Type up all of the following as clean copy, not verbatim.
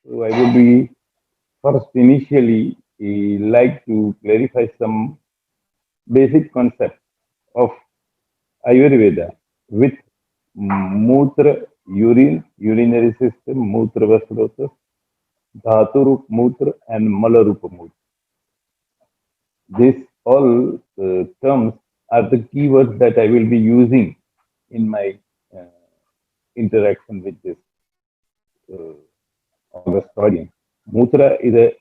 So I would be first initially like to clarify some basic concepts of Ayurveda with Mutra, urine, urinary system, Mutra Vasrotas, Dhaturup Mutra, and Malarupa Mutra. These all terms are the keywords that I will be using in my uh, interaction with this august audience. Mutra is a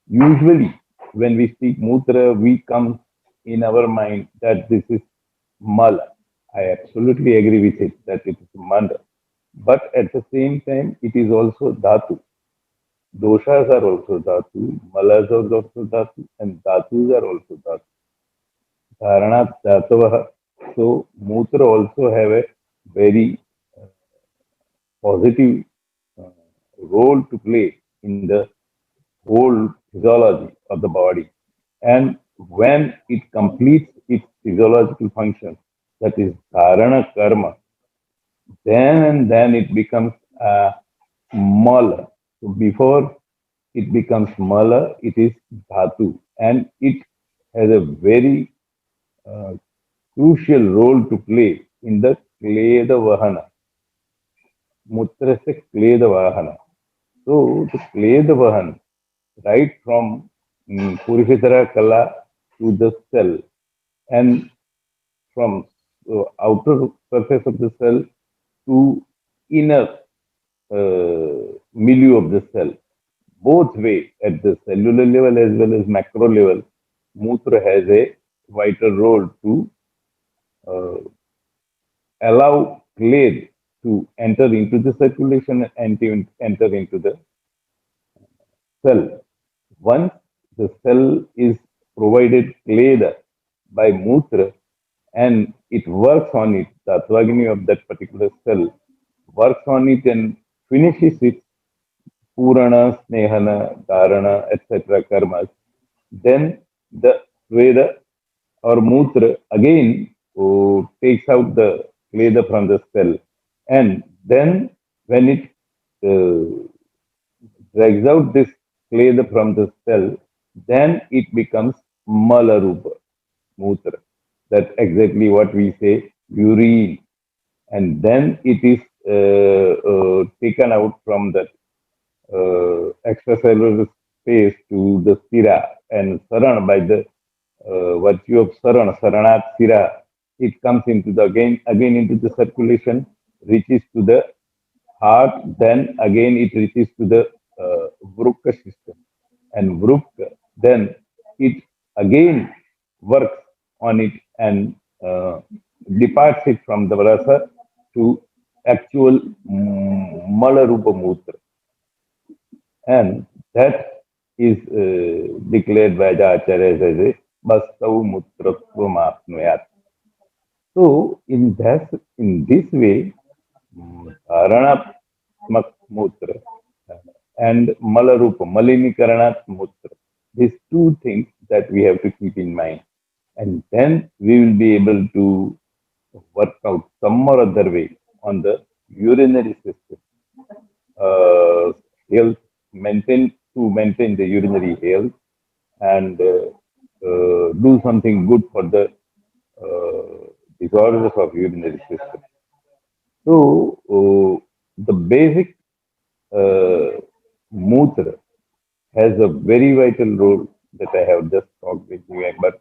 usually when we speak Mutra, we come in our mind that this is Mala. I absolutely agree with it that it is Mala. But at the same time, it is also Dhatu. Doshas are also Dhatu, Malas are also Dhatu, and Dhatus are also Dhatu. Dharanat Dhatavah. So, Mutra also have a very positive uh, role to play in the whole physiology of the body. And when it completes its physiological function, that is dharana karma, then and then it becomes a mala. So before it becomes mala, it is dhatu, and it has a very uh, crucial role to play in the kleda vahana, mutra se kleda vahana. So the kleda vahana, right from Purishitara Kala to the cell, and from outer surface of the cell to inner milieu of the cell. Both way, at the cellular level as well as macro level, Mutra has a vital role to uh, allow clay to enter into the circulation and to enter into the cell. Once the cell is provided clay by Mutra, and it works on it, the Attvagini of that particular cell works on it and finishes its Purana, Snehana, Dharana, etc. karmas, then the Veda or Mutra again takes out the Veda from the cell. And then when it uh, drags out this Veda from the cell, then it becomes Malarupa, Mutra. That's exactly what we say, urine, and then it is taken out from that extracellular space to the sira and saran by the virtue of saranat sira, it comes into the again into the circulation, reaches to the heart, then again it reaches to the vrukka system, and vrukka then it again works on it and uh, departs it from the rasa to actual malarupa mutra, and that is declared by the acharyas as a bastau mutratvam apnuyat. So in this way, Dharanaatmak Mutra and Malarupa, Malinikaranat Mutra. These two things that we have to keep in mind. And then we will be able to work out some or other way on the urinary system. Health, maintain the urinary health and do something good for the disorders of urinary system. So, the basic uh, Mutra has a very vital role that I have just talked with you about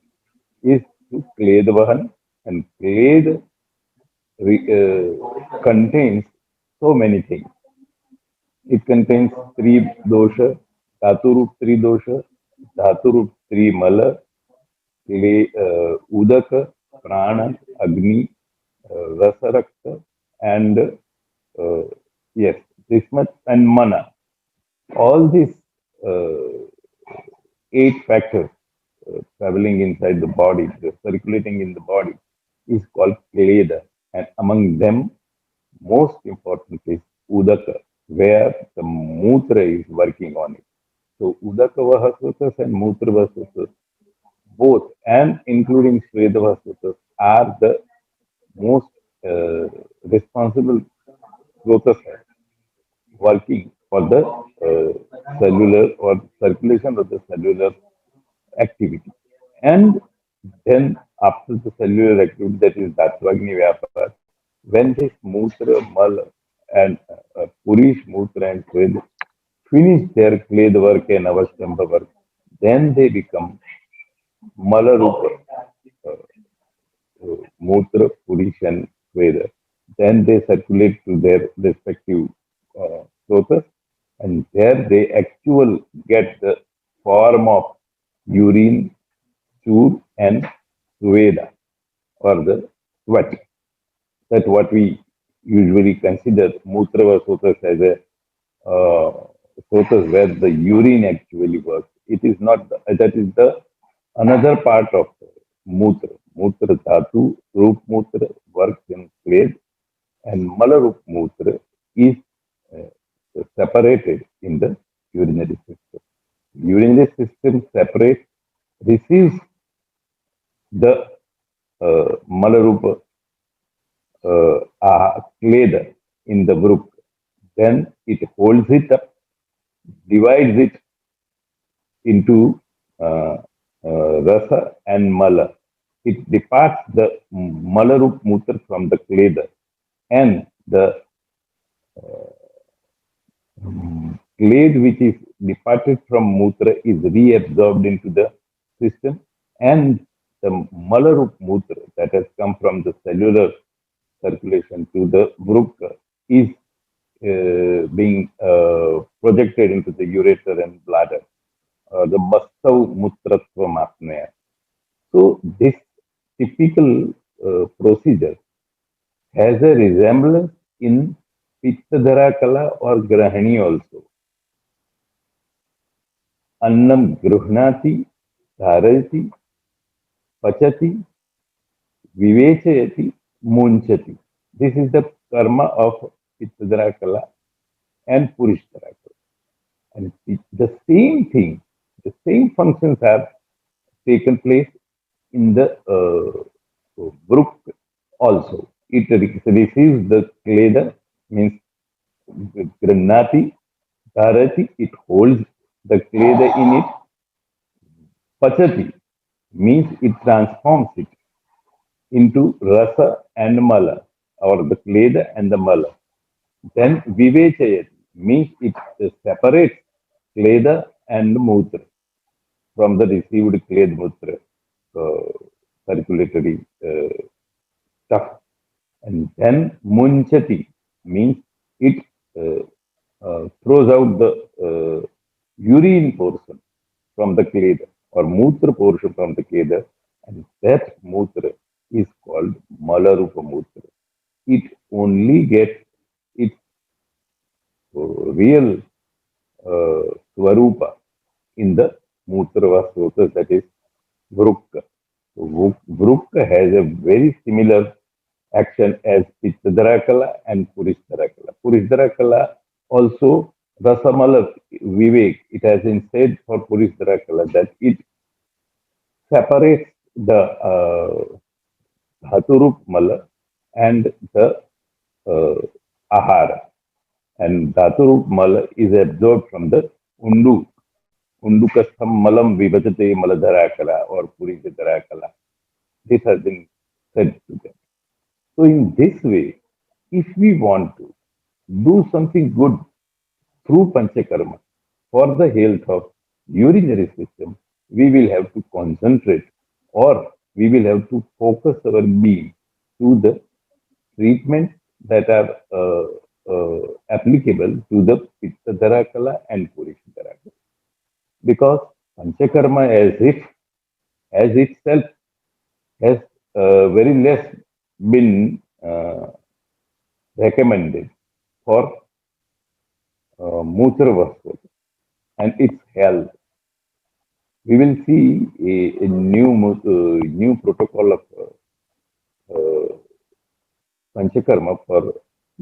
is to clay the Vahan, and clay contains so many things. It contains three dosha, Dhaturup three dosha, Dhaturup three mala, clay, Udaka, Prana, Agni, Rasarakta, and uh, yes, this much, and Mana. All these uh, eight factors traveling inside the body, circulating in the body, is called Kleda. And among them, most important is Udaka, where the Mutra is working on it. So Udaka Vahasvatas and Mutra Vahasvatas, both, and including Sweda Vahasvatas, are the most responsible Slotas working for the cellular or circulation of the cellular activity. And then after the cellular activity, that is Datvagni Vyapar, when this Mutra, Mal and Purish Mutra and Kved finish their Kled work and Avastamba work, then they become Malarupa, Mutra, Purish and Kveda. Then they circulate to their respective sources, and there they actual get the form of urine, stool, and Veda or the sweat. That's what we usually consider Mutra Sotas as a sources where the urine actually works. It is not, that is the another part of Mutra. Mutra Dhatu, Rup Mutra works in clay, and Malarup Mutra is separated in the urinary system. Urinary system separates, receives the Malarupa clay in the brook. Then it holds it up, divides it into rasa and mala. It departs the malarup mutra from the kleda, and the clade which is departed from mutra is reabsorbed into the system, and the malarup mutra that has come from the cellular circulation to the brook is being projected into the ureter and bladder, the Bastav Mutratvam apnea. So this typical procedure has a resemblance in Pittadhara Kala or Grahani also. Annam Gruhnati, Dharati, Pachati, Vivechayati, Munchati. This is the karma of Pittadhara Kala and Purishtara Kala. And the same thing, the same functions have taken place in the brook also. It receives the kleda, means granati, dharati, it holds the kleda in it. Pachati means it transforms it into rasa and mala, or the kleda and the mala. Then vivechayati means it separates kleda and mutra from the received kled mutra circulatory stuff. And then munchati means it throws out the urine portion from the kleda or mutra portion from the kleda, and that mutra is called malarupa mutra. It only gets its real swarupa in the mutra vasota, that is vrukka. So vrukka has a very similar action as Pittadharakala and Purishtharakala. Purishtharakala also Rasamala Vivek. It has been said for Purishtharakala that it separates the Dhaturup Mala and the uh, Ahara. And Dhaturup Mala is absorbed from the Undu. Undukastham Malam Vibhajate Maladharakala or Purishtharakala. This has been said to them. So in this way, if we want to do something good through Panchakarma for the health of urinary system, we will have to concentrate, or we will have to focus our being to the treatments that are applicable to the Pitta Kala and Purishtara Kala. Because Panchakarma as itself has very less been recommended for Mutra Vastu and its health. We will see a new protocol of Panchakarma for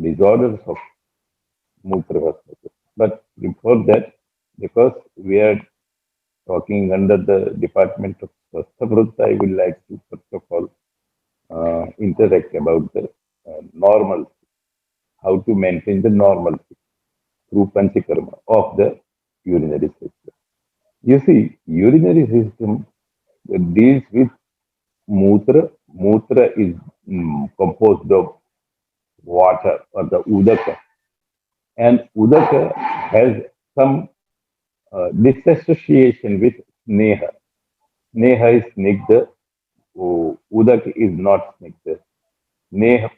disorders of Mutra Vastu. But before that, because we are talking under the Department of Swastha, I would like to first of all interact about the normal, how to maintain the normalcy. through Panchakarma of the urinary system. You see, urinary system deals with Mutra. Mutra is composed of water or the Udaka, and Udaka has some disassociation with Sneha. Sneha is Snigdha, Udak is not Snigdha. Sneha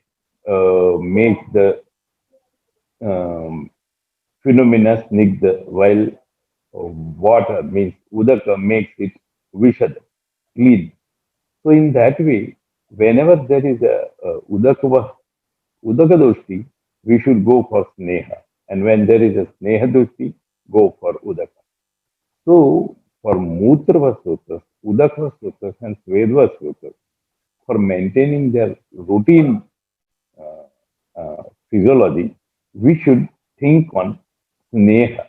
makes the um, phenomena Snigdha, while water means Udaka makes it Vishad, clean. So in that way, whenever there is a Udaka doshti, we should go for Sneha. And when there is a Sneha doshti, go for Udaka. So for Mutrava Sutras, Udaka Sutras and Svedva Sutras, for maintaining their routine physiology, we should think on Sneha.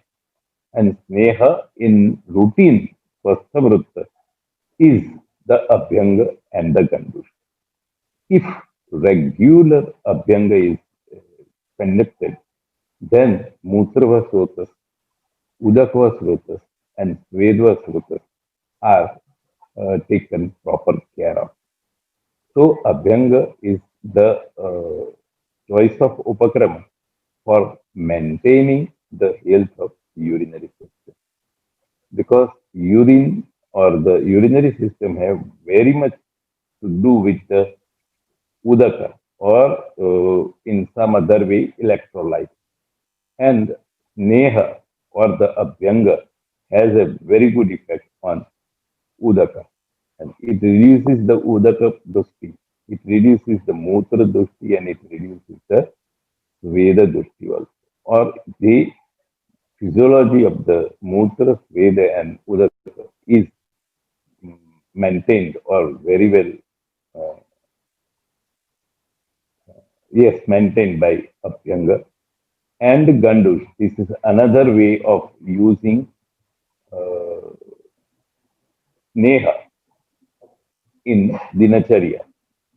And Sneha in routine Swasthavrutta is the Abhyanga and the Gandusha. If regular Abhyanga is conducted, then Mutrava Srotas, Udakva Srotas, and Svedva Srotas are taken proper care of. So, Abhyanga is the choice of Upakrama for maintaining the health of urinary system. Because urine or the urinary system have very much to do with the Udaka or in some other way electrolyte. And Neha or the Abhyanga has a very good effect on Udaka. And it reduces the Udaka Dusti. It reduces the Mutra Dusti and it reduces the Veda Dusti also. Or the physiology of the Mutra, Veda and Udaka is maintained or very well, uh, yes, maintained by Abhyanga. And Gandush, this is another way of using uh, Neha in Dinacharya.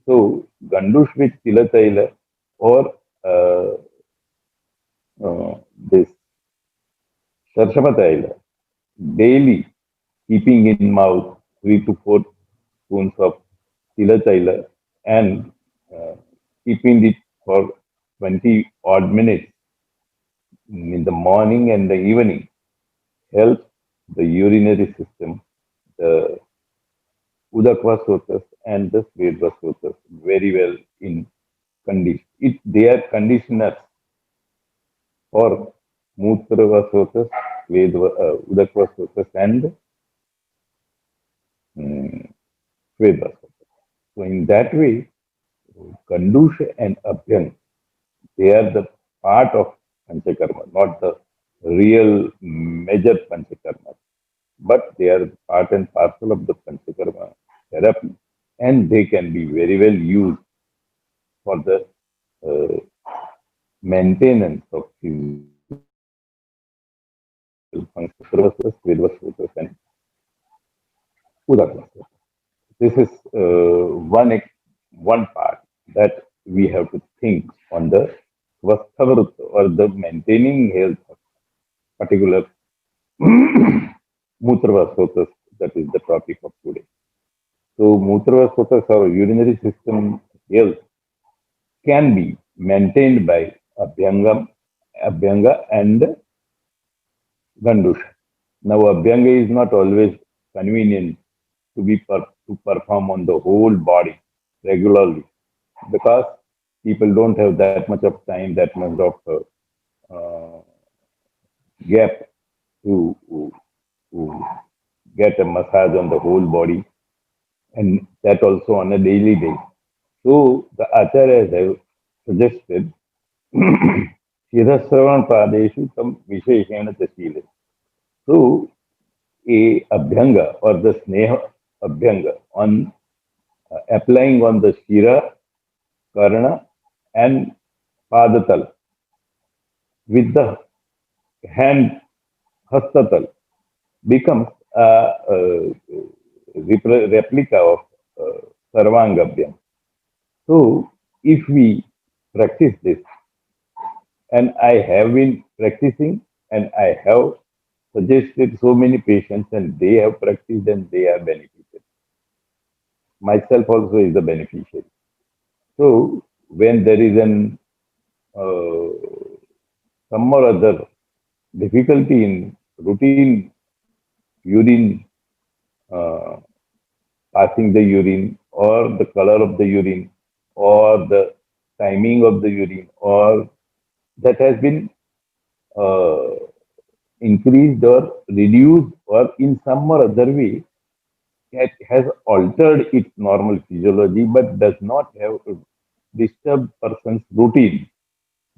So, Gandush with Tilataila or this Sarshapataila, daily keeping in mouth 3 to 4 spoons of Tilataila and uh, keeping it for 20 odd minutes in the morning and the evening helps the urinary system, the Udakvasotas and the Svedvasotas very well in condition. They are conditioners for Mutravasotas, Udakvasotas and um, Svedvasotas. So in that way, Kandusha and Abhyang, they are the part of Panchakarma, not the real major Panchakarma, but they are part and parcel of the Panchakarma therapy, and they can be very well used for the uh, maintenance of physical functions, Vedvasrutas and Udakvasrutas. This is one part that we have to think on the Vastavrut or the maintaining health of particular Mutravasotas, that is the topic of today. So Mutravasotas or urinary system health can be maintained by Abhyanga and Gandusha. Now Abhyanga is not always convenient to perform on the whole body regularly because people don't have that much of time, that much of gap to, to get a massage on the whole body and that also on a daily basis. So the acharyas have suggested Shirasravan Pradeshu some Visheshena Chashile. So a Abhyanga or the Sneha Abhyanga on applying on the Shira, Karna and Padatal with the hand Hastatal becomes a replica of Sarvangabhyam. So if we practice this And I have been practicing and I have suggested so many patients and they have practiced and they are benefited. Myself also is a beneficiary. So when there is an some or other difficulty in routine urine, uh, passing the urine or the color of the urine or the timing of the urine or that has been uh, increased or reduced or in some or other way it has altered its normal physiology but does not have disturbed person's routine,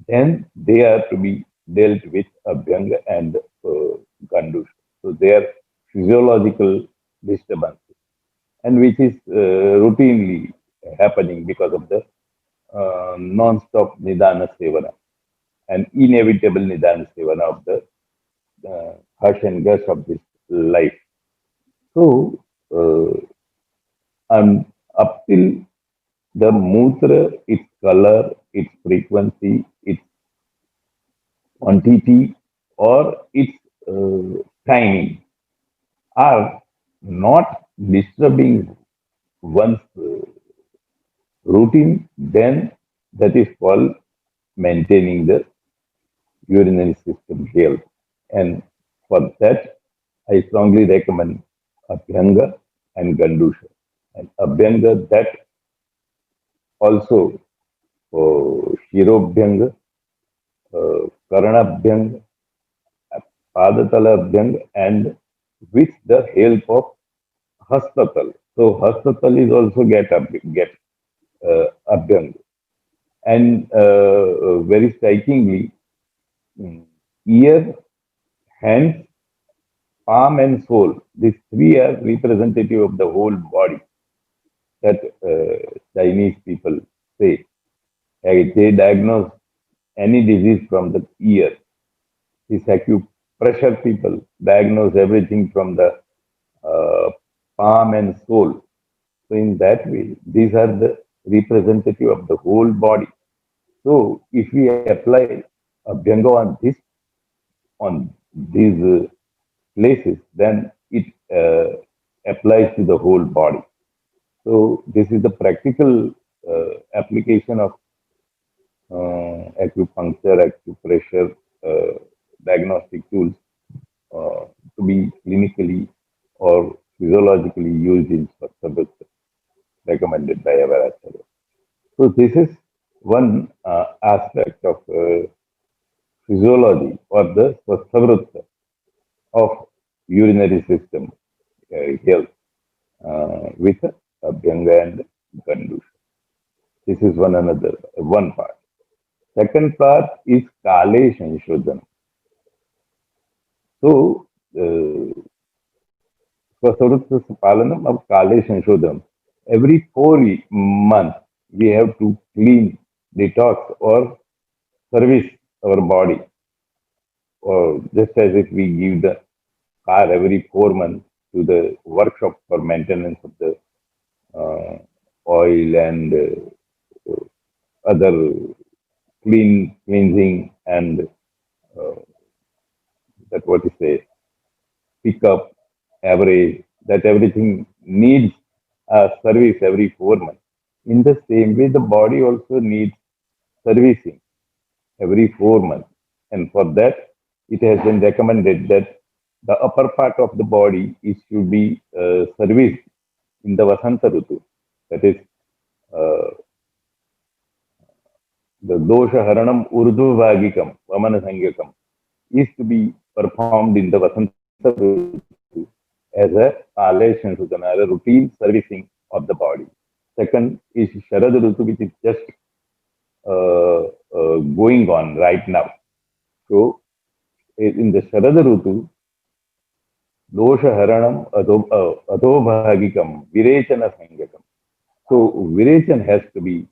then they are to be dealt with Abhyanga and Gandusha. So they are physiological disturbances and which is routinely happening because of the non-stop Nidana Sevana and inevitable Nidana Sevana of the hush and gush of this life. So, and up till the Mutra, its color, its frequency, its quantity, or its timing are not disturbing one's routine, then that is called maintaining the urinary system health. And for that, I strongly recommend Abhyanga and Gandusha. And Abhyanga, that also Shirobhyanga, Karanabhyanga, Padatalabhyanga, and with the help of Hastatal. So Hastatal is also get Abhyanga. And very strikingly, mm, ear, hands, palm, and soul. These three are representative of the whole body that Chinese people say. They diagnose any disease from the ear. These acupressure people diagnose everything from the uh, palm and soul. So in that way, these are the representative of the whole body. So if we apply Abhyanga on these places, then it applies to the whole body. So this is the practical application of acupuncture, acupressure, diagnostic tools to be clinically or physiologically used in Swasthya recommended by our acharya. So this is one aspect of physiology or the Swasthya of urinary system health with Abhyanga and Gandusha. This is one part. Second part is Kale Sanshodhan. So, Swasthya Palanam of Kale Sanshodhan. Every 4 months, we have to clean, detox, or service our body. Or just as if we give the car every 4 months to the workshop for maintenance of the uh, oil and other cleansing and uh, that what you say pickup, average, that everything needs a service every 4 months. In the same way, the body also needs servicing every 4 months. And for that, it has been recommended that the upper part of the body is to be serviced in the Vasanta Rutu. That is, uh, the dosha haranam urdhvagikam, vamana sangyakam, is to be performed in the Vasanta Rutu as a palation sudana, a routine servicing of the body. Second is Sharad Rutu, which is just going on right now. So in the Sharad Rutu, dosha haranam adobhagikam virechana sangakam. So virechan has to be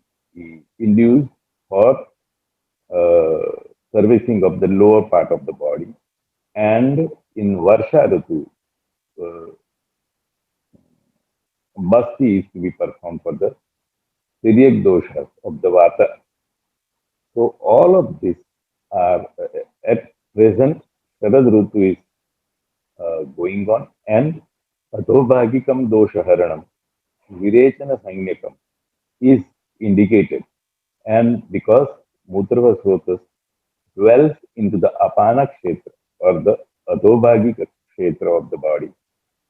induced for uh, servicing of the lower part of the body. And in Varsha Ritu, uh, Basti is to be performed for the Tiryak doshas of the Vata. So all of this are at present Sharad Ritu is going on, and Adobhagikam Doshaharanam, Virechana Sainyakam is indicated. And because Mutrava Srotas dwells into the Apana Kshetra or the Adobhagika Kshetra of the body,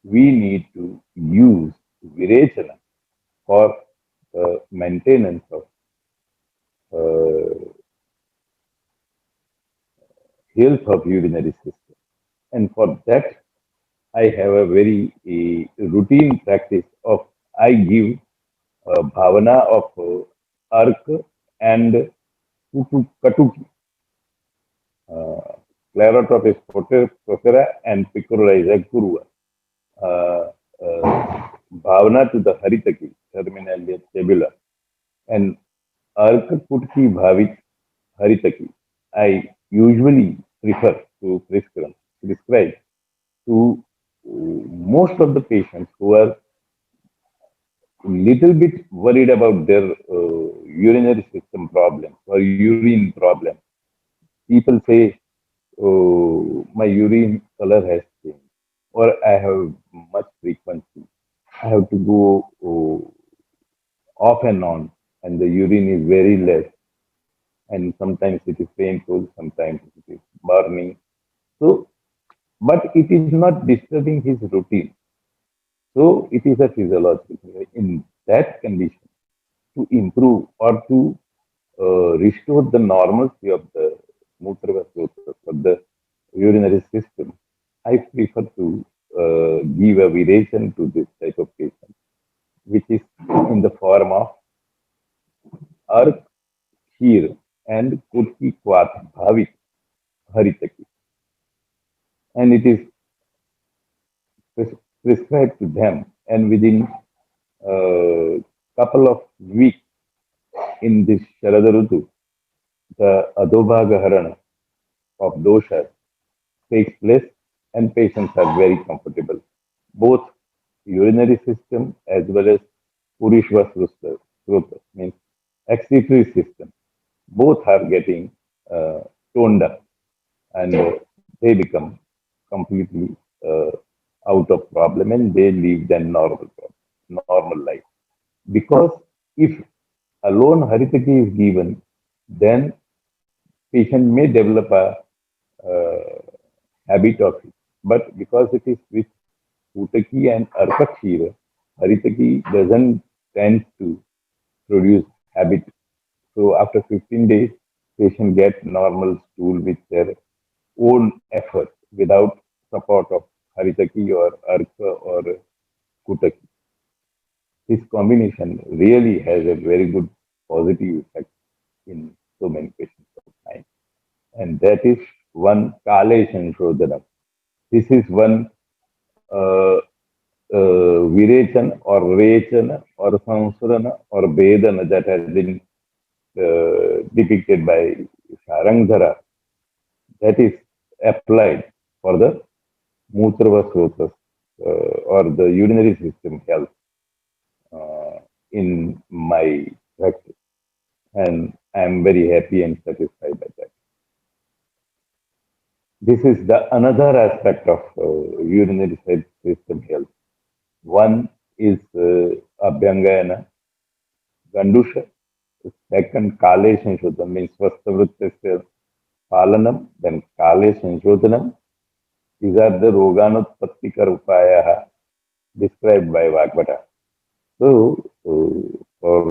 we need to use Virechana for the maintenance of uh, health of urinary system. And for that, I have a very routine practice of I give bhavana of ark and katuki, uh, Sclerotropis procera and Picrorhiza curva. Uh, bhavana to the Haritaki, terminalia tabula, and ark kutki bhavit Haritaki. I usually prefer to prescribe to most of the patients who are little bit worried about their urinary system problems or urine problem. People say, "Oh, my urine color has changed," or "I have much frequency. I have to go off and on, and the urine is very less, and sometimes it is painful, sometimes it is burning." So, but it is not disturbing his routine. So it is a physiological. In that condition, to improve or to restore the normalcy of the Mutravasotas of the urinary system, I prefer to give a viration to this type of patient, which is in the form of Ark, Kheer, and Kutki Kwat Bhavik Haritaki. And it is prescribed to them. And within a couple of weeks in this Sharada Rutu, the Adobhaga Harana of doshas takes place and patients are very comfortable. Both urinary system as well as Purishva Sruta, means excretory system, both are getting uh, toned up and they become completely uh, out of problem and they live their normal life. Because if alone Haritaki is given, then patient may develop a uh, habit of it. But because it is with Utaki and Arpakshira, Haritaki doesn't tend to produce habit. So after 15 days, patient get normal stool with their own effort without support of Haritaki or Arka or Kutaki. This combination really has a very good positive effect in so many patients of mine. And that is one Kale Senshodhanam. This is one Virechan or Rechana or Sansarana or Vedana that has been depicted by Sarangdhara, that is applied for the Mutrava Srotas or the urinary system health uh, in my practice. And I am very happy and satisfied by that. This is the another aspect of urinary system health. One is Abhyangayana, Gandusha. Second, Kale Sanshothanam means Swasthavrittasya Palanam, then Kale Sanshothanam. These are the Roganutpattikar Upayaha described by Vagbata. So, for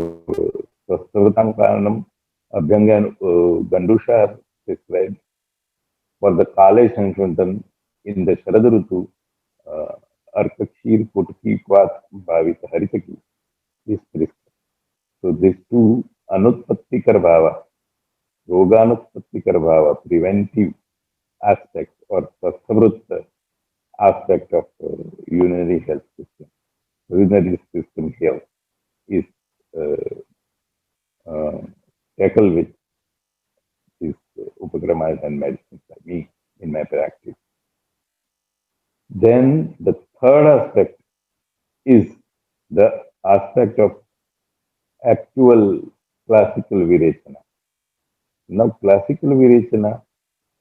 Swasthavritam Palanam, Abhyangan Gandusha are described. For the Kale Sanshothanam in the Sharadarutu, uh, Arkakshir Putki Kwat Bhavita Haritaki is prescribed. So these two Anutpattikar Bhava, Roganutpattikar Bhava, preventive aspect or Sastavrutta aspect of urinary health system, urinary system health is uh, uh, tackled with these upagramas and medicines by me in my practice. Then the third aspect is the aspect of actual classical Virechana. Now, classical Virechana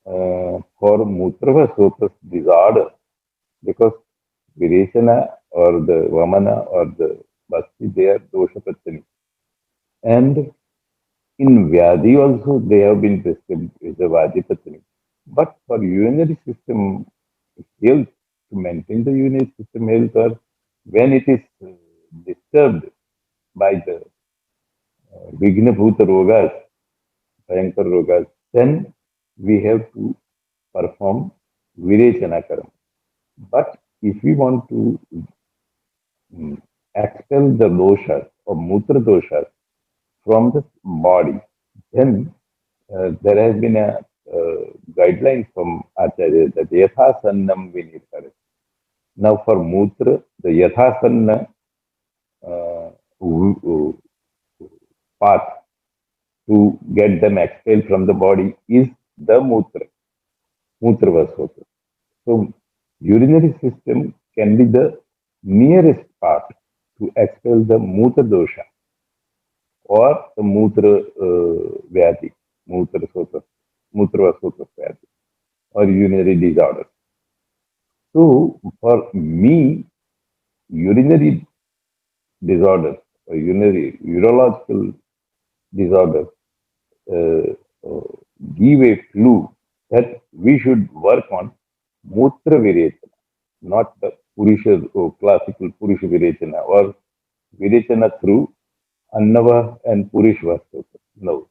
for Mutrava Sotas disorder, because Virechana or the Vamana or the Bhakti, they are dosha patani. And in Vyadhi also, they have been prescribed as a Vadi patani. But for urinary system health, to maintain the urinary system health, or when it is disturbed by the Vigna Bhuta Rogas, Bhayankar Rogas, then we have to perform Virechana Karma. But if we want to expel the doshas or Mutra doshas from the body, then there has been a guideline from Acharya that Yathasannam we need correct. Now for Mutra, the Yathasanna uh, w- w- path to get them expelled from the body is the Mutra, Mutra Vasota. So urinary system can be the nearest path to expel the Mutra dosha or the Mutra Vyati, Mutra Sota, Mutra Vasota Vyati or urinary disorder. So for me, urinary disorder or urinary urological disorder uh, uh, give a clue that we should work on Mutra Virechana, not the Purusha or classical Purusha Virechana or Virechana through Annava and Purishva. No.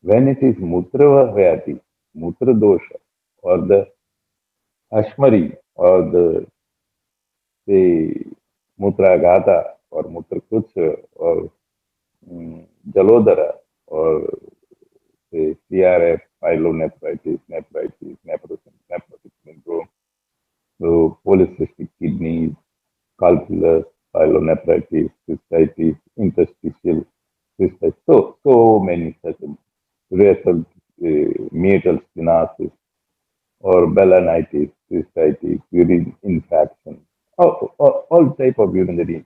When it is Mutra Vyati, Mutra Dosha, or the Ashmari, or the Mutra Gata, or Mutra Kutsha, or Jalodhara, or say CRF, pyelonephritis, nephrotic syndrome, so polycystic kidneys, calculus, pyelonephritis, cystitis, interstitial cystitis, so many such rectal meatal stenosis or balanitis, cystitis, urine infection, all type of urinary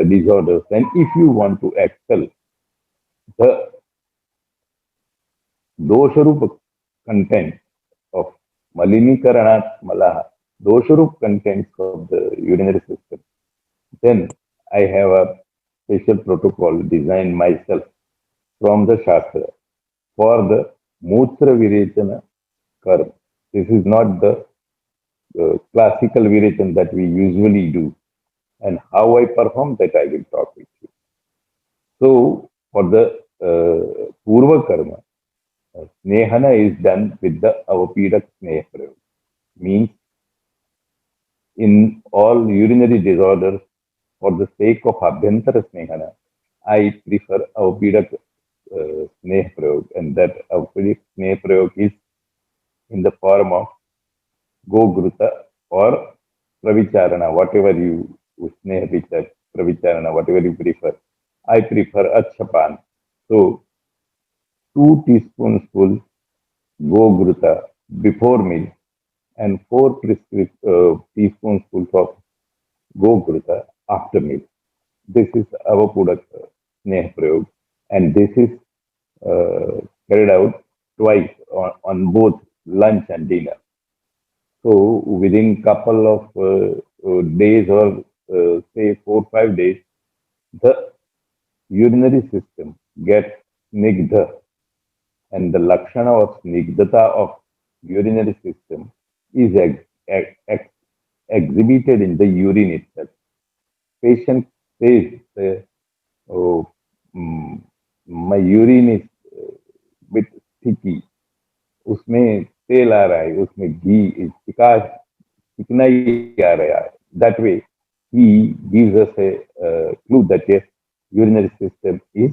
disorders. And if you want to expel the dosharupa content of Malinikaranat Malaha, dosharup contents of the urinary system, then I have a special protocol designed myself from the Shastra for the Mutra Virechana Karma. This is not the classical Virechana that we usually do. And how I perform that I will talk with you. So, for the Purva Karma, Snehana is done with the Avapidak Sneha Prayog. Means in all urinary disorders, for the sake of Abhyantara Snehana, I prefer Avapidak Sneha Prayog. And that Avapidak Sneha Prayog is in the form of Gogruta or Pravicharana, whatever you Sneha Vichar, Pravicharana, whatever you prefer. I prefer Achapan. So, 2 teaspoonfuls Gogruta before meal and 4 teaspoonfuls of Gogruta after meal. This is our product Sneh Prayog, and this is carried out twice on both lunch and dinner. So within couple of days or say 4 5 days, the urinary system gets snigdha, and the lakshana of snigdhata of urinary system is exhibited in the urine itself. Patient says, oh, my urine is bit sticky, उसमें तेल आ रहा है, उसमें घी Chicas चिकनाई आ रहा है. That way, he gives us a clue that yes, urinary system is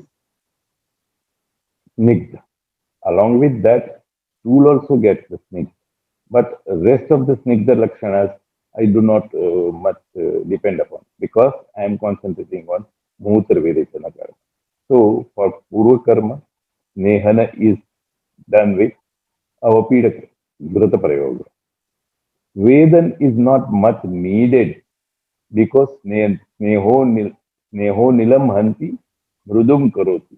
snigdha. Along with that, stool also gets the snigdha. But rest of the snigdha lakshanas, I do not much depend upon because I am concentrating on Mutra Virechana Karma. So for Purva Karma, Nehana is done with Avapida Grata Prayoga. Vedan is not much needed because Sneho Nilam Hanti Mrudum Karoti.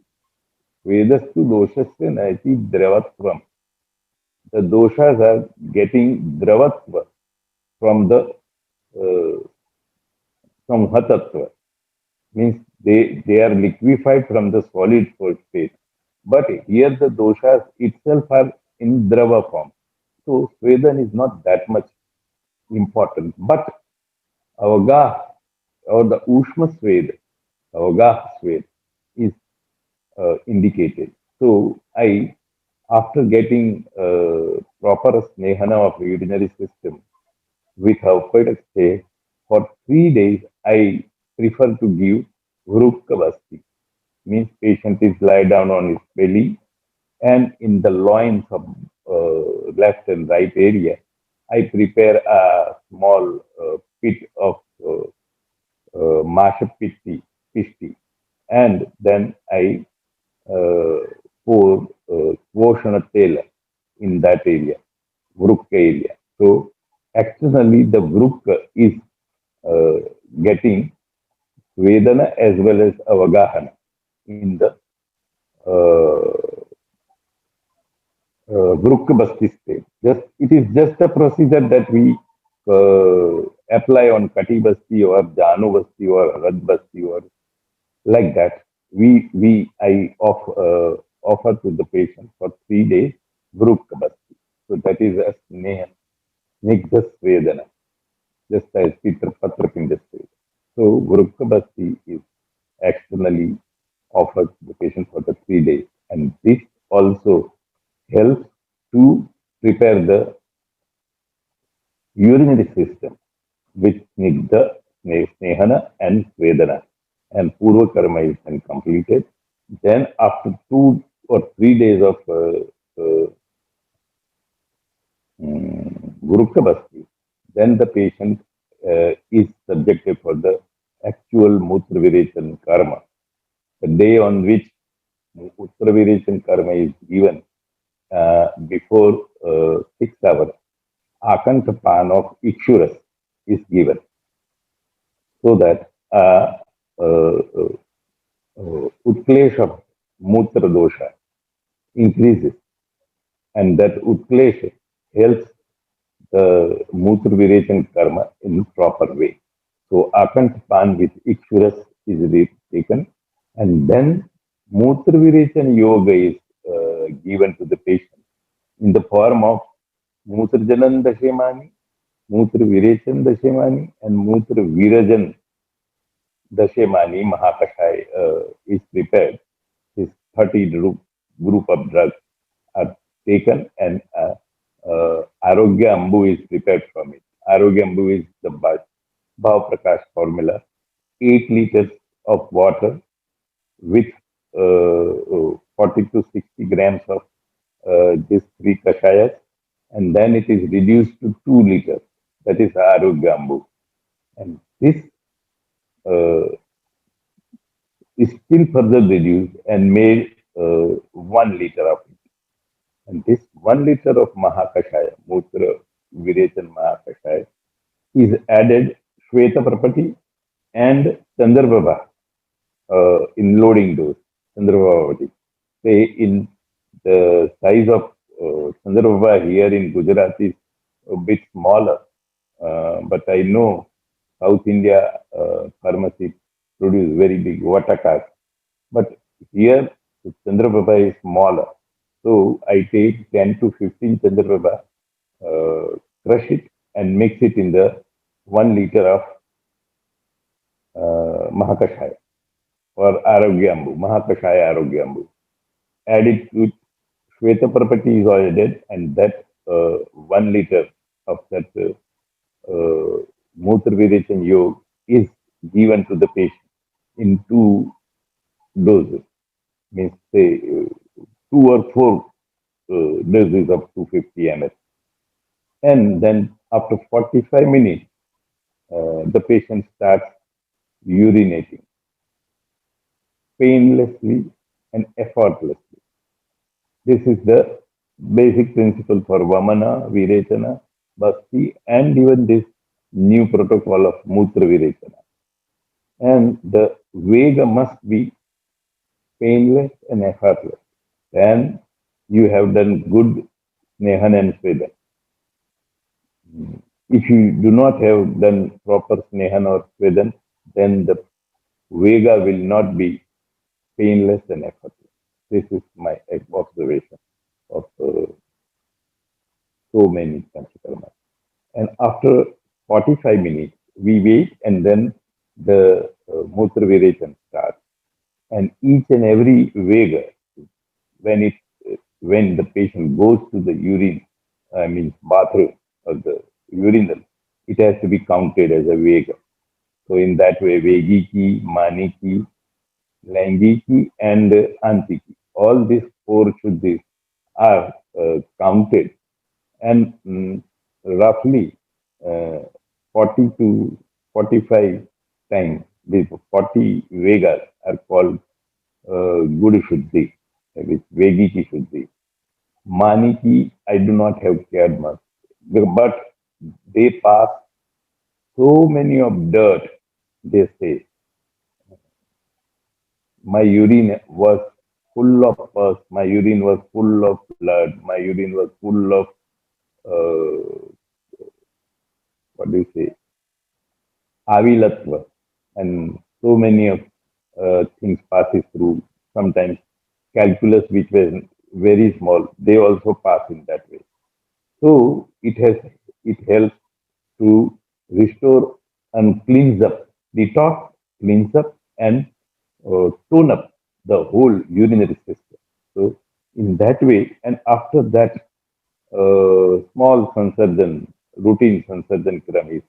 Vedastu doshasya naiti dravatvam. The doshas are getting dravatva from the uh, from hatatva, means they are liquefied from the solid state. But here the doshas itself are in drava form. So Svedan is not that much important. But Avagah or the Ushma Sved, Avagah Sved is indicated. So after getting proper snehana of urinary system with Alphoidex stay for 3 days, I prefer to give Vrukavasti. Means patient is lie down on his belly and in the loins of left and right area, I prepare a small pit of masha pisti, and then I uh, pour Voshana Tela in that area, Vrukka area. So externally, the Vrukka is uh, getting Vedana as well as Avagahana in the Vrukka Basti state. It is just a procedure that we apply on Kati Basti or Janu Basti or Rad Basti or like that. I offer to the patient for 3 days Vrukka Basti. So that is a Snigdha Vedana, just as Peter Patrapinda says. So Vrukka Basti is externally offered to the patient for the 3 days. And this also helps to prepare the urinary system with Snigdha, Snehana and Svedana. And Purva Karma is then completed. Then after 2 or 3 days of Gurukha Basti, then the patient is subjected for the actual Mutra Virechan Karma. The day on which Mutra Virechan Karma is given before 6 hours, Akantapan of Ikshurus is given so that Utklesh of Mutra Dosha increases, and that Utklesh helps the Mutra Virechan Karma in proper way. So Akantapan with Ikshurus is taken, and then Mutra Virechan Yoga is given to the patient in the form of Mutrajanan Dashemani, Mutra Virechan Dashemani, and Mutra Virajan Dashemani Mahakashai is prepared. This 30 group of drugs are taken, and Arogya Ambu is prepared from it. Arogya Ambu is the Bhav Prakash formula, 8 liters of water with 40 to 60 grams of these three kashayas, and then it is reduced to 2 liters. That is Arogya Ambu. And this is still further reduced and made 1 liter of it. And this 1 liter of Mahakashaya, Mutra Virechan Mahakashaya, is added Shweta Prapati and Chandraprabha in loading dose. Chandraprabha. Say in the size of Chandraprabha here in Gujarat is a bit smaller, but I know South India pharmacy produce very big vatakas. But here the Chandraprabha is smaller. So I take 10 to 15 Chandraprabha, crush it and mix it in the 1 liter of Mahakashaya or Arogyambu, Mahakashaya Arogyambu. Add it to Shweta Prapati is added, and that 1 liter of that Mutra Virechan Yoga is given to the patient in 2 doses. Means say 2 or 4 doses of 250 ml. And then after 45 minutes, the patient starts urinating painlessly and effortlessly. This is the basic principle for Vamana, Virechana, Bhakti, and even this new protocol of Mutra Virechana. And the Vega must be painless and effortless. Then you have done good Snehan and Swedan. If you do not have done proper Snehan or Swedan, then the Vega will not be painless and effortless. This is my observation of so many Panchakarma. And after 45 minutes, we wait and then the Mutra Virechan starts. And each and every Vega, when it when the patient goes to the urine, I mean bathroom or the urinal, it has to be counted as a Vega. So in that way, Vegiki, Maniki, Laingiki, and Antiki, all these four Shuddhis are counted and roughly uh, 40 to 45 times these 40 Vegas are called Guru Shuddhi, which Vegiki Shuddhi. Maniki, I do not have cared much, but they pass so many of dirt, they say. My urine was full of pus, my urine was full of blood, my urine was full of, uh, what do you say, avilatva, and so many of things passes through. Sometimes calculus, which was very small, they also pass in that way. So it helps to restore and cleanse up, detox, cleanse up, and tone up the whole urinary system. So in that way, and after that, small Sansarjan, routine Sansarjan Kram is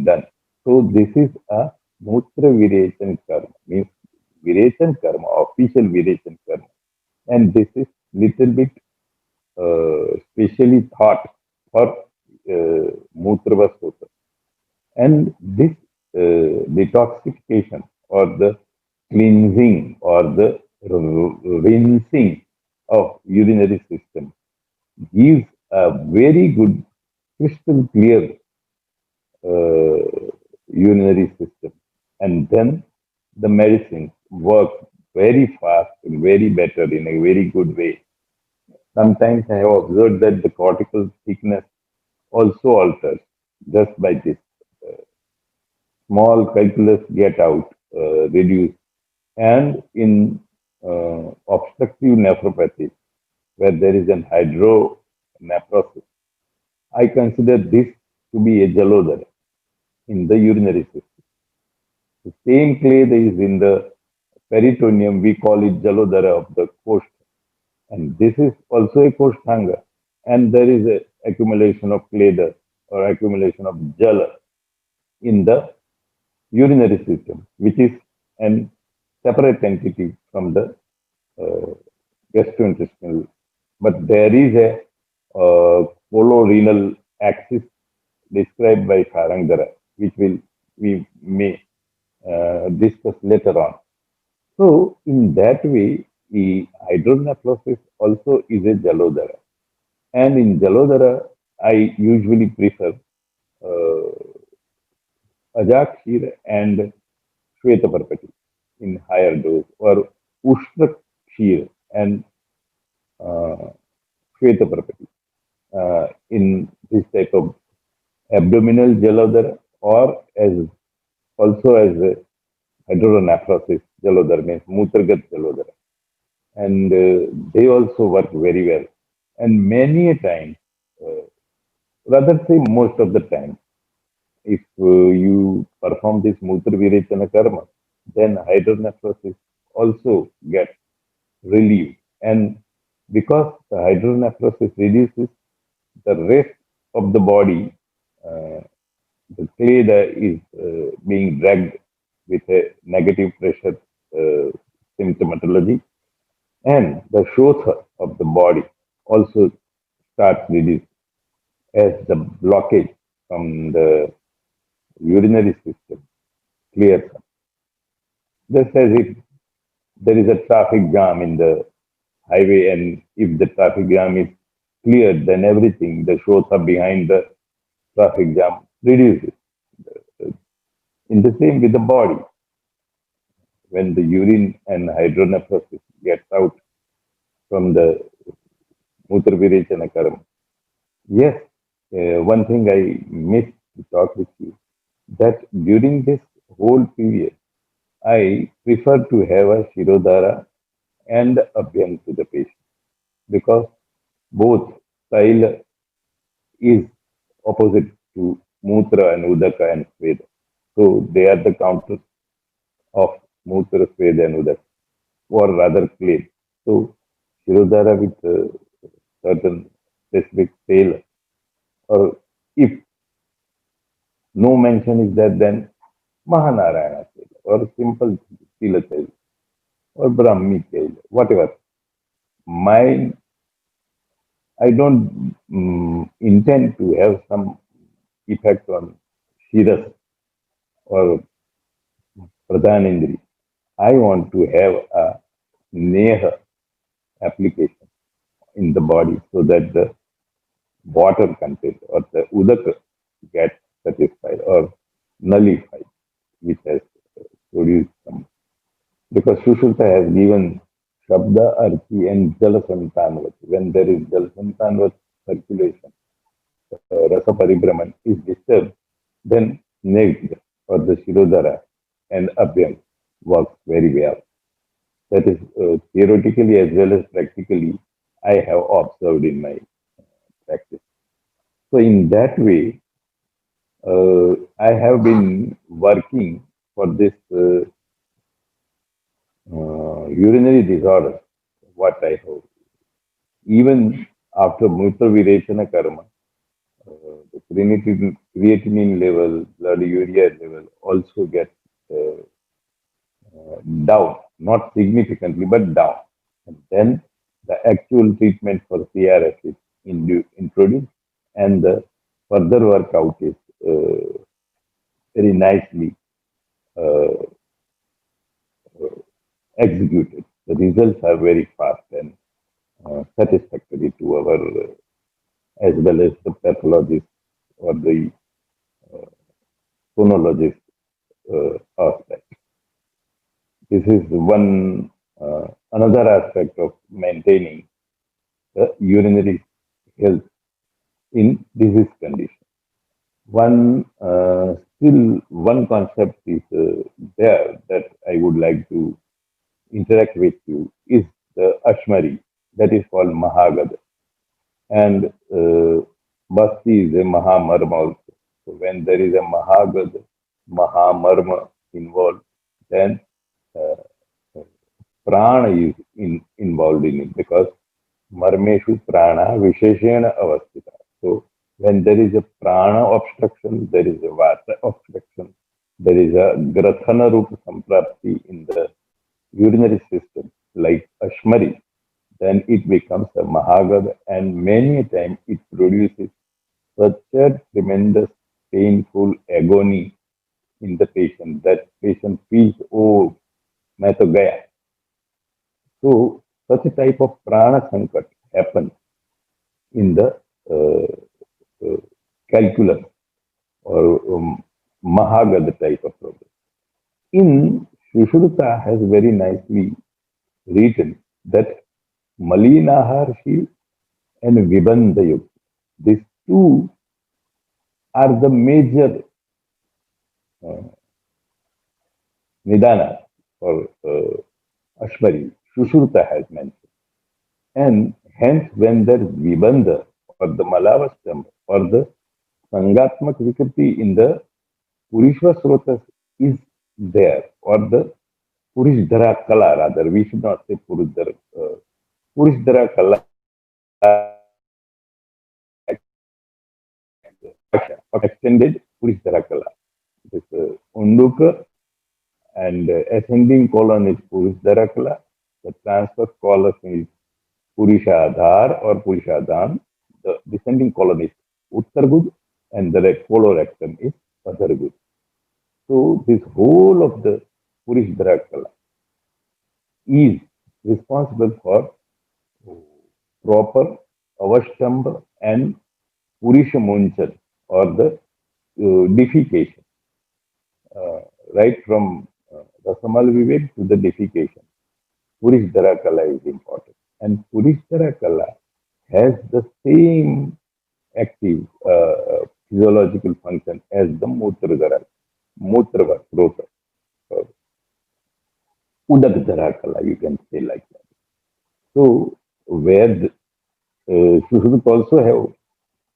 done. So this is a Mutra Virechan Karma, means Virechan Karma, official Virechan Karma. And this is little bit specially thought for Mutra Vastotra. And this detoxification or the cleansing or the rinsing of urinary system gives a very good crystal clear urinary system. And then the medicine works very fast and very better in a very good way. Sometimes I have observed that the cortical thickness also alters just by this. Small calculus get out, reduced. And in obstructive nephropathy, where there is an hydronephrosis, I consider this to be a jalodhara in the urinary system. The same clay that is in the peritoneum, we call it jalodhara of the coast. And this is also a kosthanga. And there is a accumulation of clay or accumulation of jala in the urinary system, which is an separate entity from the uh, gastrointestinal. But there is a colorenal axis described by Sarangara, which we may discuss later on. So in that way, the hydronephrosis also is a Jalodhara. And in Jalodhara, I usually prefer uh, Ajakshir and Shvetaparpati in higher dose, or Ushtra and uh, Shvetaparpati in this type of abdominal Jalodhara, or as also as a hydronephrosis Jalodhara, means Mutragat Jalodhara. And they also work very well. And many a time, uh, rather say most of the time, if you perform this Mutra Virechana Karma, then hydronephrosis also gets relieved. And because the hydronephrosis reduces, the rest of the body, uh, the clay that is being dragged with a negative pressure symptomatology, and the shotha of the body also starts reducing as the blockage from the urinary system clears up. Just as if there is a traffic jam in the highway, and if the traffic jam is cleared, then everything, the shotha behind the traffic jam reduces. In the same with the body, when the urine and hydronephrosis gets out from the Mutra Virechana Karma. Yes, one thing I missed to talk with you, that during this whole period, I prefer to have a Shirodhara and Abhyang to the patient because both style is opposite to Mutra and Udaka and Sveda. So they are the counters of Mutra, Sveda and Udaka, or rather clay. So Shirodhara with certain specific tail, or if no mention is there, then Mahanarayana tail, or simple Sila tail, or Brahmi tail, whatever. My I don't intend to have some effect on Shiras or Pradhanindri. I want to have a Neha application in the body so that the water content or the Udaka gets satisfied or nullified, which has produced some. Because Sushruta has given Shabda, Arthi, and Jala Santanvat. When there is Jala Santanvat circulation, Rasa Paribraman is disturbed, then Negd or the Shirodhara and Abhyam works very well. That is theoretically as well as practically, I have observed in my practice. So, in that way, I have been working for this urinary disorder, what I have. Even after Mutra Virechana Karma, the creatinine level, blood urea level also gets down, not significantly, but down. And then the actual treatment for CRS is introduced, and the further workout is very nicely uh, executed. The results are very fast and satisfactory to our, as well as the pathologist or the phonologist aspect. This is one another aspect of maintaining the urinary health in disease condition. Still one concept is there that I would like to interact with you is the Ashmari, that is called Mahagad, and Basti is a Mahamarma also. So when there is a Mahagad, Mahamarma involved, then uh, prana is involved in it because marmeshu prana visheshena avasthita. So when there is a prana obstruction, there is a vata obstruction, there is a grathana rupa samprapti in the urinary system like Ashmari, then it becomes a Mahagad, and many a time it produces such a tremendous painful agony in the patient that patient feels, oh, मैं तो गया. So such a type of prana sankat happens in the calculus or Mahagad type of problem. In Sushruta has very nicely written that Malinaharshi and Vibandayuk, these two are the major uh, nidana or Ashmari. Sushruta has mentioned. And hence, when there is Vibandha or the Malavastam or the Sangatmak Vikriti in the Purishva Srotas is there, or the Purishdhara Kala, rather, we should not say Purishdhara. Purishdhara Kala extended Purishdhara Kala. This Unduka and ascending colon is Purishdhara Kala. The transverse colon is Purishadhar or Purishadhan. The descending colon is Uttargud and the colorectum is Adhargud. So this whole of the Purishdhara Kala is responsible for proper Avashtamba and Purishamunchan or the defecation, right from Rasamal Vivek to the defecation. Purishdhara Kala is important. And Purishdhara Kala has the same active physiological function as the Mutradhara, Mutrava, Rota, or Udakdhara Kala, you can say like that. So, where Sushruta also have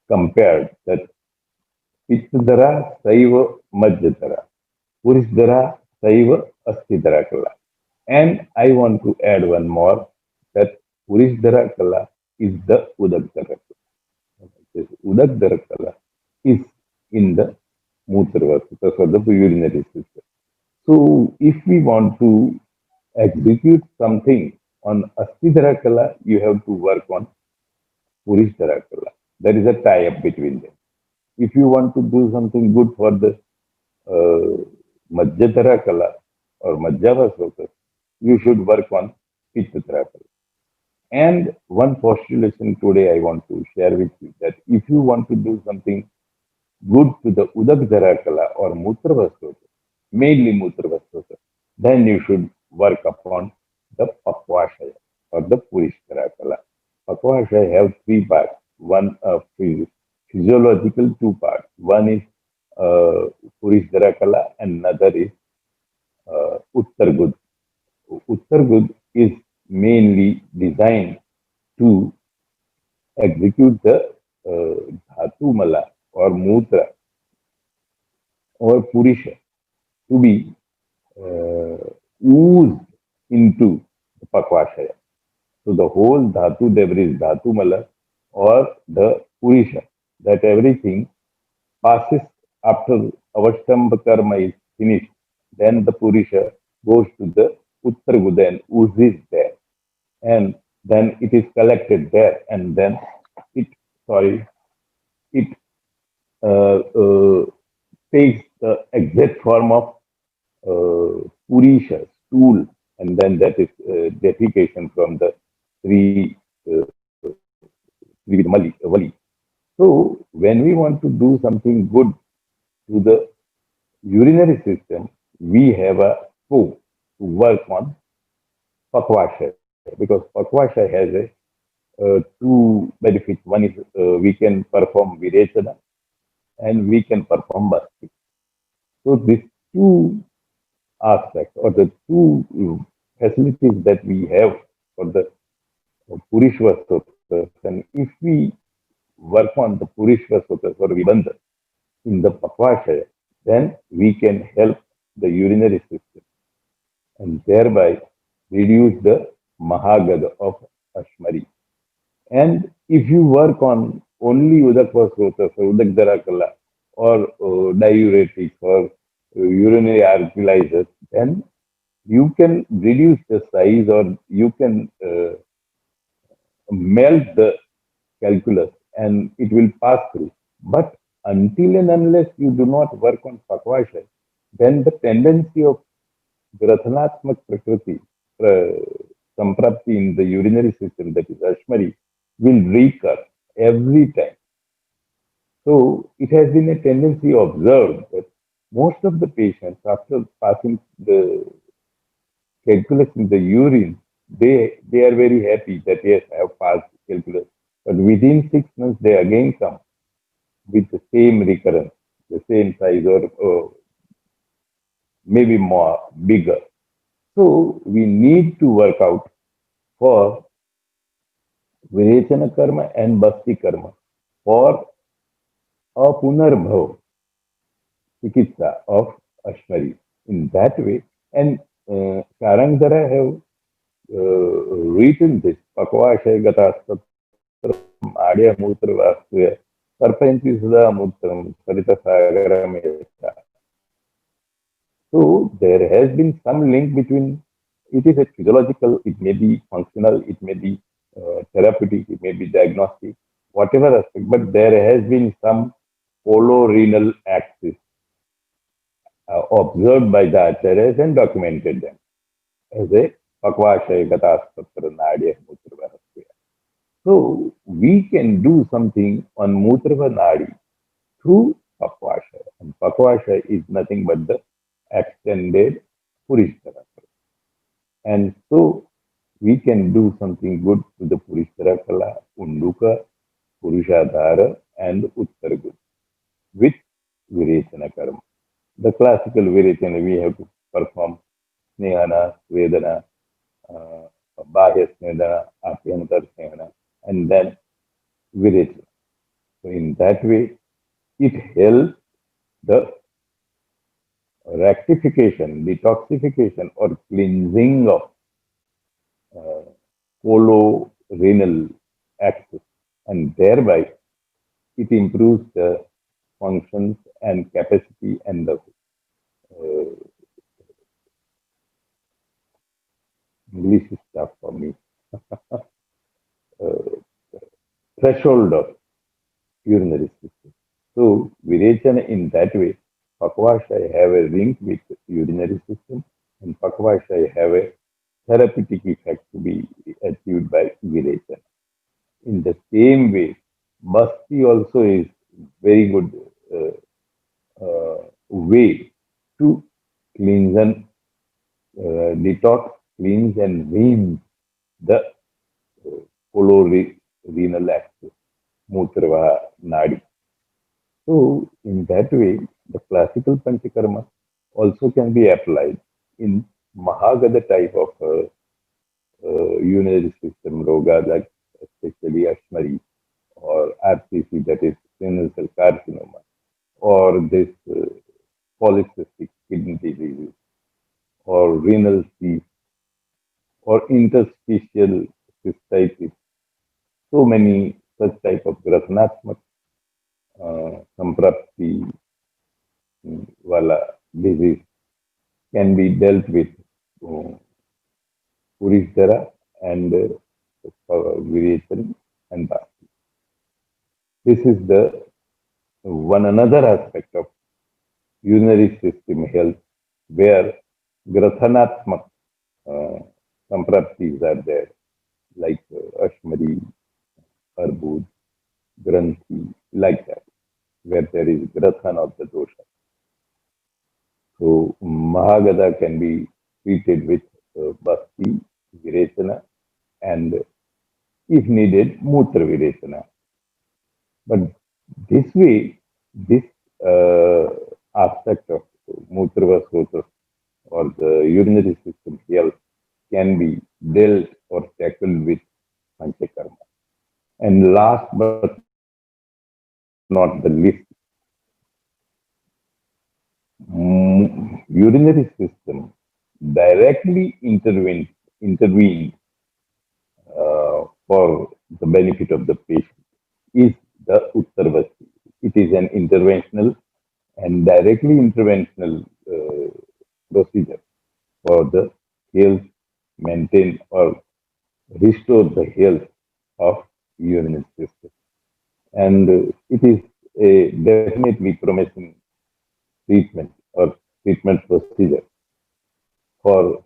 compared that Pittadhara, Saiva, Madhyadhara, Purishdhara, Saiva, Asthidhara Kala. And I want to add one more that Purishdhara Kala is the Udakdhara Kala. This Udakdhara Kala is in the Mutravastuta for the urinary system. So if we want to execute something on Asthidhara Kala, you have to work on Purishdhara Kala. There is a tie-up between them. If you want to do something good for the Madhyadhara Kala or Madhyavasvaka, you should work on Pittadhara Kala. And one postulation today I want to share with you that if you want to do something good to the Udakdhara Kala or Mutravasvaka, mainly Mutravasvaka, then you should work upon the Pakvashaya or the Purishdhara Kala. Pakvashaya have three parts. One physiological two parts. One is Purishdhara Kala and another is Uttargud. Uttargud is mainly designed to execute the Dhatu Mala or Mutra or Purisha to be oozed into the Pakvashaya. So the whole Dhatu debris, Dhatu Mala or the Purisha, that everything passes after Avashtamba karma is finished, then the Purisha goes to the Uttarguda and oozes there. And then it is collected there and then it, sorry, it takes the exact form of Purisha, stool, and then that is defecation from the three, Vali. So when we want to do something good to the urinary system, we have a scope to work on Pakvasha because Pakvasha has two benefits. One is we can perform Virechana and we can perform Bhakti. So these two aspects or the two facilities that we have for the Purishvasotas, and if we work on the Purishvasotas or Vibandha in the Pakvashaya, then we can help the urinary system and thereby reduce the Mahagada of Ashmari. And if you work on only Udakvasrotas or Udakdharakala or diuretics or urinary alkalizers, then you can reduce the size or you can melt the calculus and it will pass through. But until and unless you do not work on Pakvasha, then the tendency of Grathanatmak Prakriti, Samprapti in the urinary system, that is Ashmari, will recur every time. So it has been a tendency observed that most of the patients, after passing the calculus in the urine, they are very happy that yes, I have passed calculus. But within 6 months, they again come with the same recurrence, the same size or maybe more bigger. So we need to work out for Virechana karma and Bhakti karma for a Punarbhav Chikitsa of Ashmari in that way. And Karangdara have written this Pakvashaya Gatasatram Adya Mutra Vastuya Sarpanti Sudha Mutram Sarita Sagaram. So there has been some link between it is a physiological, it may be functional, it may be therapeutic, it may be diagnostic, whatever aspect, but there has been some colorenal axis observed by the acharyas and documented them as a Pakvashaya Gatasatra Nadya Mutrava. So we can do something on Mutrava Nadi through Pakvashaya. And Pakvashaya is nothing but the extended Purishtara. And so we can do something good to the Purishtara Kala, Unduka, Purushadhara, and Uttargud with Virechana Karma. The classical Virechana, we have to perform Snehana, Vedana, uh, Bahya Snehana, Apyantar Snehana, and then Virechana. So in that way, it helps the rectification, detoxification, or cleansing of uh, colorenal axis, and thereby it improves the functions and capacity and the uh, English is tough for me, uh, threshold of urinary system. So Virechana in that way, Pakvashai have a link with urinary system, and Pakvashai have a therapeutic effect to be achieved by Virechana. In the same way, Basti also is very good way to cleanse and detox, cleanse and wean the colorenal axis, Mutrava Nadi. So, in that way, the classical Panchakarma also can be applied in Mahagada type of urinary system roga, like especially Ashmari or RCC, that is renal cell carcinoma, or this polycystic kidney disease, or renal cyst, or interstitial cystitis. So many such type of grashnatmak samprapti wala disease can be dealt with uh, Purishdara and Virechana and Bhakti. This is the one another aspect of urinary system health where grashanatmak uh, sampraptis are there, like Ashmari, Arbud, Granthi, like that, where there is Grathan of the dosha. So Mahagada can be treated with Bhakti, Virechana, and if needed, Mutra Virechana. But this way, this uh, aspect of Mutra Vasota or the urinary system health can be dealt or tackled with Panchakarma. And last but not the least, urinary system directly intervened for the benefit of the patient is the Uttarvasti. It is an interventional and directly interventional procedure for the health, maintain or restore the health of urinary system. And it is a definitely promising treatment or treatment procedure for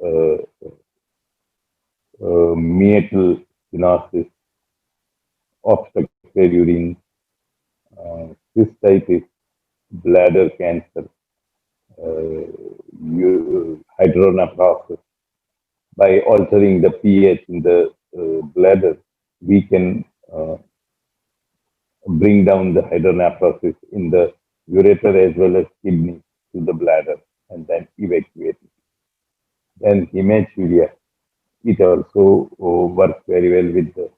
meatal stenosis, obstructed urine, cystitis, bladder cancer, hydronephrosis. By altering the pH in the bladder, we can bring down the hydronephrosis in the ureter as well as kidney to the bladder and then evacuate it. Then hematuria, it also works very well with the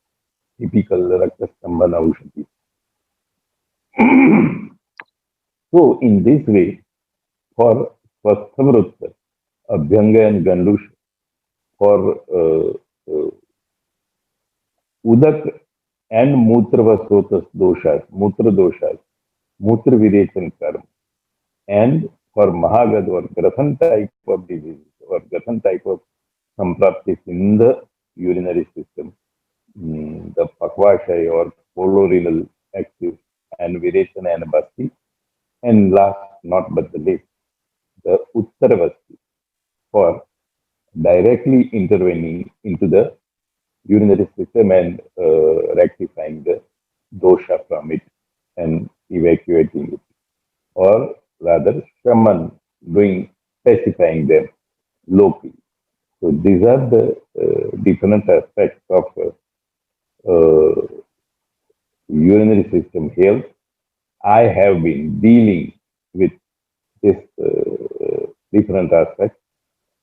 typical Raktastambhana Aushadhi. So in this way, for Swasthamrutta, Abhyanga and Gandush, for Udak and Mutra Vasotas doshas, Mutra doshas, Mutra Virechan karma, and for Mahagad or Grathan type of disease or Grathan type of sampraptis in the urinary system, the Pakvashai or colorenal axis and Virechana and Basti, and last not but the least, the Uttaravasti for directly intervening into the urinary system and rectifying the dosha from it and evacuating it, or rather, shaman doing pacifying them locally. So these are the different aspects of urinary system health. I have been dealing with this different aspects,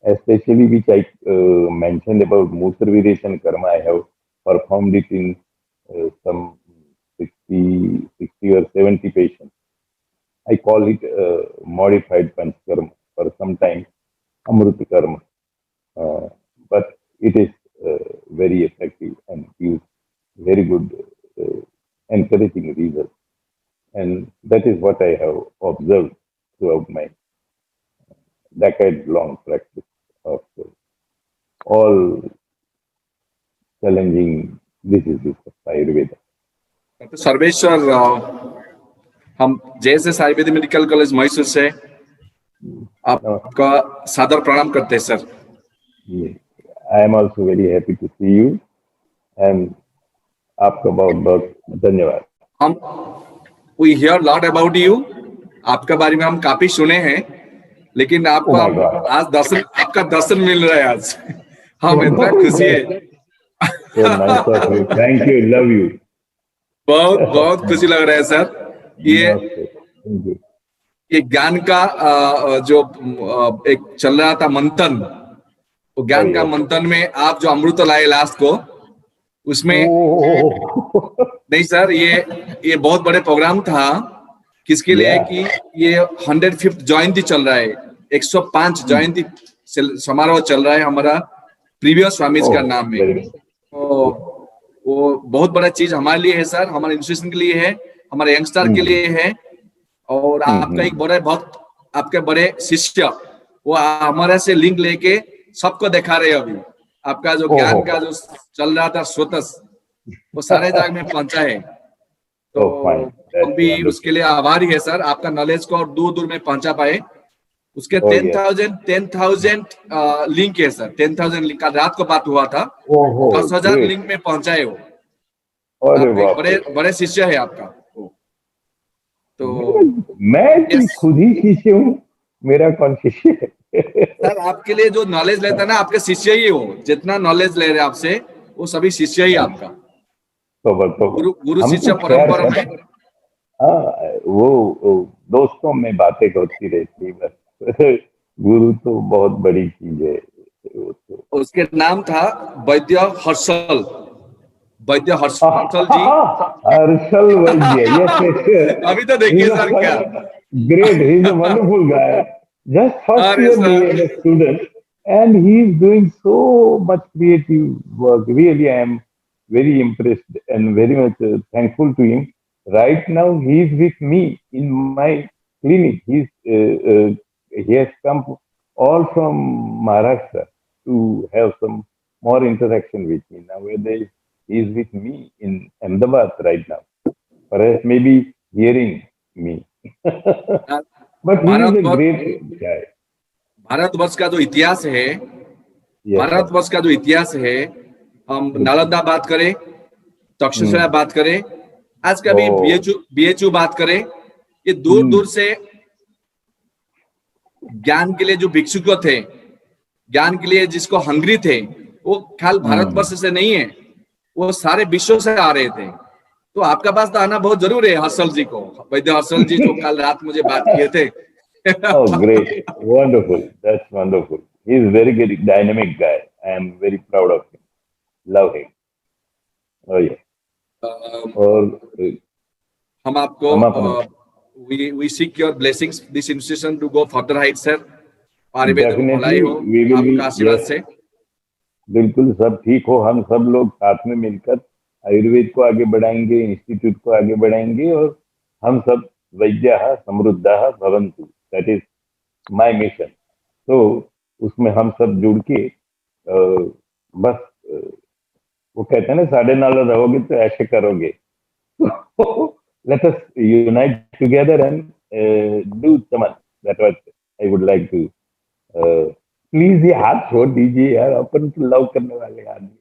especially which I mentioned about Mutra Vireshan Karma. I have performed it in some 60 or 70 patients. I call it modified Panchkarma, for some time Amrita Karma. But it is very effective and gives very good encouraging results. And that is what I have observed throughout my decade-long practice of all challenging diseases of Ayurveda. Doctor Sarveshwar, हम JSS Ayurvedic medical college Mysore से आपका सादर प्रणाम करते हैं sir. I am also very happy to see you and आपका बहुत बहुत धन्यवाद। हम we hear lot about you, आपके बारे में हम काफी सुने हैं, लेकिन आपको आज दर्शन, आपका दर्शन मिल रहा है आज, हम इतना खुशी है। Thank you, love you. बहुत बहुत खुशी लग रहा है सर। ये ज्ञान का जो एक चल रहा था मंथन, वो ज्ञान का मंथन में आप जो अमृत लाए लास्ट को, उसमें नहीं सर, ये बहुत बड़े प्रोग्राम था। किसके लिए? कि ये 105th जयंती चल रहा है, 105 जयंती समारोह चल रहा है हमारा प्रीवियस स्वामीज का नाम में। वो बहुत बड़ा चीज हमारे लिए है सर, हमारे इंस्टीट्यूशन के लिए है, हमारे यंगस्टर के लिए है। और आपका एक बड़े भक्त, आपके बड़े शिष्य, वो हमारे से लिंक लेके सबको दिखा रहे हैं। अभी आपका जो ज्ञान का जो चल रहा था स्रोतस, वो सारे जगह में पहुंचा है। तो हम भी उसके लिए आभारी है सर, आपका नॉलेज को और दूर दूर में पहुंचा पाए। उसके 10,000 लिंक है सर, 10,000 लिंक का रात को बात हुआ था, 10,000 लिंक में पहुंचा है वो। बड़े बड़े शिष्य है आपका। तो मैं खुद ही शिष्य हूँ, मेरा कौन शिष्य है? सर आपके लिए जो नॉलेज लेता है ना, आपके शिष्य ही हो। जितना नॉलेज ले रहे हैं आपसे, वो सभी शिष्य ही आपका। तो गुरु शिष्य परंपरा में वो दोस्तों में बातें होती रहती, बस गुरु तो बहुत बड़ी चीज है। वो तो उसके नाम था वैद्य हर्षल, वैद्य हर्षल जी। हर्षल वैद्य। अभी तो देखिए सर क्या great, he is a wonderful guy, just first year student, and he is doing so much creative work. Really, I am very impressed and very much thankful to him. Right now, he is with me in my clinic. He has come all from Maharashtra to have some more interaction with me. Nowadays, he is with me in Ahmedabad right now. Perhaps maybe hearing me. But he is a great guy. Bharatvarsh का जो इतिहास है, भारतवर्ष का जो इतिहास है, हम नालंदा बात करें, तक्षशिला बात करें, आज कभी बीएचयू बात करें, ये दूर दूर से ज्ञान के लिए जो भिक्षुक थे, ज्ञान के लिए जिसको हंग्री थे, वो खाली भारतवर्ष से नहीं है, वो सारे विश्व से आ रहे थे। तो आपका पास तो आना बहुत जरूरी है हर्षल जी को, वैद्य हर्षल जी जो कल रात मुझे बात किए थे। Oh, great. Wonderful. That's wonderful. He's a very good, dynamic guy. I am very proud of him. Love him. Oh, yeah. और हम आपको we seek your blessings, this institution to go further heights, sir. Ayurveda में भलाई हो, आपका आशीर्वाद से। बिल्कुल सब ठीक हो, हम सब लोग साथ में मिलकर आयुर्वेद को आगे बढ़ाएंगे, इंस्टीट्यूट को आगे बढ़ाएंगे, और हम सब वैद्याः समृद्धाः भवन्तु। That is my mission. तो उसमें हम सब जुड़ के बस वो कहते हैं ना, साढ़े नाल रहोगे तो ऐसे करोगे। Let us unite together and do Chaman. That's what I would like to. Please ये हाथ छोड़ दीजिए यार, अपन तो लव करने वाले आदमी।